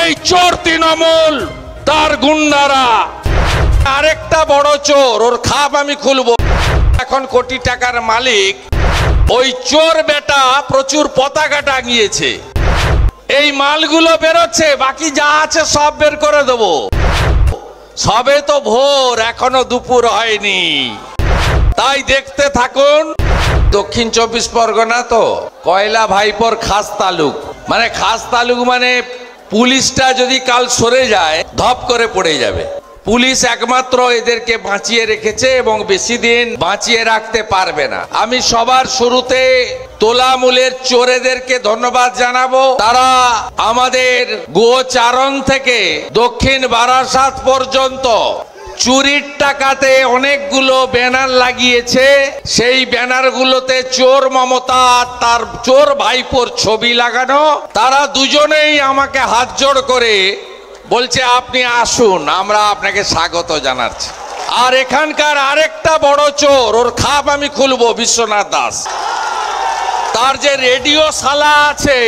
এই চোর তৃণমূল তার গুন্ডারা। আরেকটা বড় চোর, ওর খাপ আমি খুলবো। এখন কোটি টাকার মালিক ওই চোর বেটা প্রচুর পতাকা টাঙিয়েছে। এই মালগুলো বেরোচ্ছে, বাকি যা আছে সব বের করে দেবো। সবে তো ভোর, এখনো দুপুর হয়নি, তাই দেখতে থাকুন। দক্ষিণ 24 পরগনা তো কয়লা ভাইপোর খাস তালুক, মানে খাস তালুক মানে পুলিশটা যদি কাল সরে যায় ধপ করে পড়ে যাবে। পুলিশ একমাত্র এদেরকে বাঁচিয়ে রেখেছে এবং বেশি দিন বাঁচিয়ে রাখতে পারবে না। আমি সবার শুরুতে তোলামূলের চোরেদেরকে ধন্যবাদ জানাবো। তারা আমাদের গোচারণ থেকে দক্ষিণ বারাসাত পর্যন্ত চুরির টাকাতে অনেকগুলো ব্যানার লাগিয়েছে। সেই ব্যানারগুলোতে চোর মমতা আর তার চোর ভাইপোর ছবি লাগানো। তারা দুজনেই আমাকে হাত জোড় করে বলছে আপনি আসুন, আমরা আপনাকে স্বাগত জানাচ্ছি। আর এখানকার আরেকটা বড় চোর, ওর খাপ আমি খুলবো, বিশ্বনাথ দাস। তার যে রেডিও শালা আছে,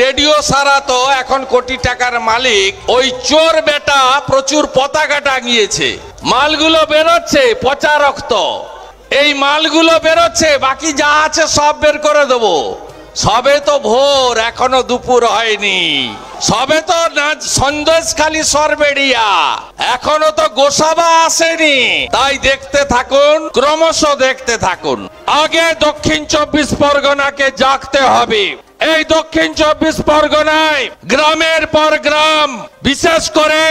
রেডিও সারা তো এখন কোটি টাকার মালিক। ওই চোর বেটা প্রচুর পতাকা টাঙিয়েছে। মালগুলো বেরোচ্ছে পচা রক্ত, এই মালগুলো বেরোচ্ছে, বাকি যা আছে সব বের করে দেবো। সবে তো ভোর, এখনো দুপুর হয়নি। সবে তো সন্দেশখালী সরবেড়িয়া, এখনো তো গোসাবা আসেনি। তাই দেখতে থাকুন, ক্রমশ দেখতে থাকুন। আগে দক্ষিণ 24 পরগনাকে জাগতে হবে। এই দক্ষিণ 24 পরগনায় গ্রামের পর গ্রাম, বিশেষ করে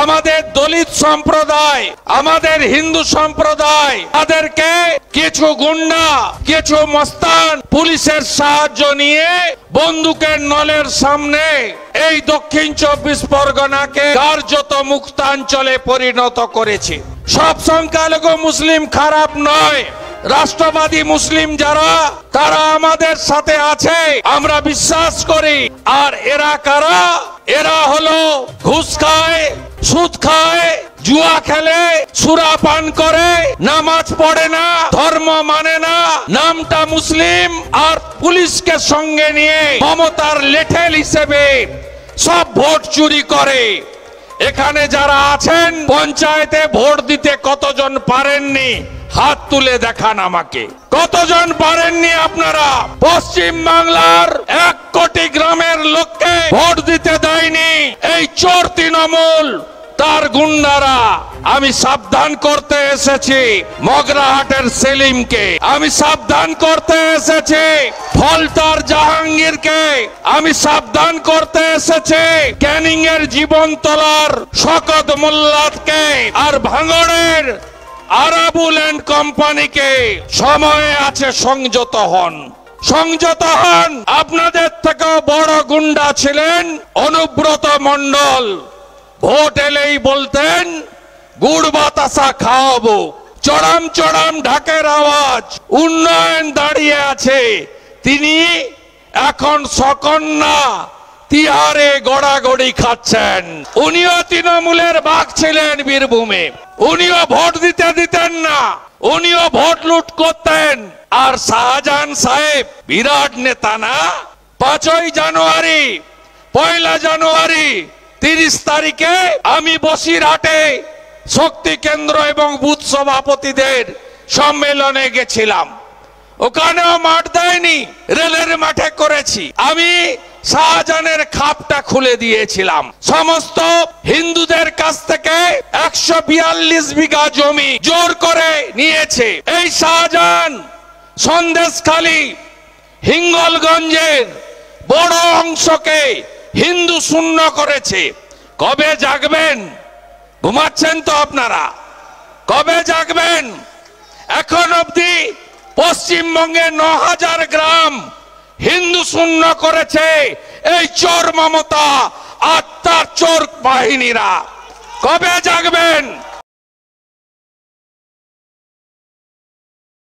আমাদের দলিত সম্প্রদায়, আমাদের হিন্দু সম্প্রদায়, তাদেরকে কিছু গুন্ডা, কিছু মস্তান পুলিশের সাহায্য নিয়ে বন্দুকের নলের সামনে এই দক্ষিণ 24 পরগনাকে কার্যত মুক্তাঞ্চলে পরিণত করেছে। সব সংখ্যালঘু মুসলিম খারাপ নয়, রাষ্ট্রবাদী মুসলিম যারা, তারা আমাদের সাথে আছে, আমরা বিশ্বাস করি। আর এরা কারা? এরা হলো ঘুষ খায়, সুদ খায়, জুয়া খেলে, সুরা পান করে, নামাজ পড়ে না, ধর্ম মানে না, নামটা মুসলিম, আর পুলিশকে সঙ্গে নিয়ে মমতার লেঠেল হিসেবে সব ভোট চুরি করে। এখানে যারা আছেন পঞ্চায়েতে ভোট দিতে কতজন পারেননি হাত তুলে দেখান আমাকে। কতজন পারেননি আপনারা? পশ্চিম বাংলার 1 কোটি গ্রামের লোককে ভোট দিতে দেয়নি এই চোর তৃণমূল তার গুন্ডারা। আমি সাবধান করতে এসেছি মগরাহাটের সেলিমকে, আমি সাবধান করতে এসেছি ফলতার জাহাঙ্গীরকে, আমি সাবধান করতে এসেছি ক্যানিং এর জীবনতলার শকত মোল্লাদকে, আর ভাঙড়ের আরাবুল এন্ড কোম্পানিকে। সময় আছে, সংযত হন, সংযত হন। আপনাদের থেকেও বড় গুন্ডা ছিলেন অনুব্রত মণ্ডল। ভোট এলেই বলতেন গুড় বাতাসা খাওয়াবো, চড়াম চড়াম ঢাকের আওয়াজ, উন্নয়ন দাঁড়িয়ে আছে। তিনি এখন সকন্যা তিহারে গড়াগড়ি খাচ্ছেন। উনিও তৃণমূলের বাঘ ছিলেন বীরভূমে, উনিও ভোট দিতে দিতেন না, উনিও ভোট লুট করতেন। আর শাহজাহান সাহেব বিরাট নেতা না? 5ই জানুয়ারি, 1 জানুয়ারি, 30 তারিখে আমি বসিরহাটে শক্তি কেন্দ্র এবং বুথ সভাপতিদের সম্মেলনে গেছিলাম। ওখানেও মাঠ দেয়নি, রেলের মাঠে করেছি। আমি শাহজাহানের খাপটা খুলে দিয়েছিলাম। সমস্ত হিন্দুদের কাছ থেকে 142 বিঘা জমি জোর করে নিয়েছে এই শাহজাহান। সন্দেশখালী, হিঙ্গলগঞ্জের বড় অংশকে হিন্দু শূন্য করেছে। কবে জাগবেন? ঘুমাচ্ছেন তো আপনারা? কবে জাগবেন? এখন অবধি পশ্চিমবঙ্গে 9000 গ্রাম হিন্দু শূন্য করেছে এই চোর মমতা আর তার চোর বাহিনীরা। কবে জাগবেন?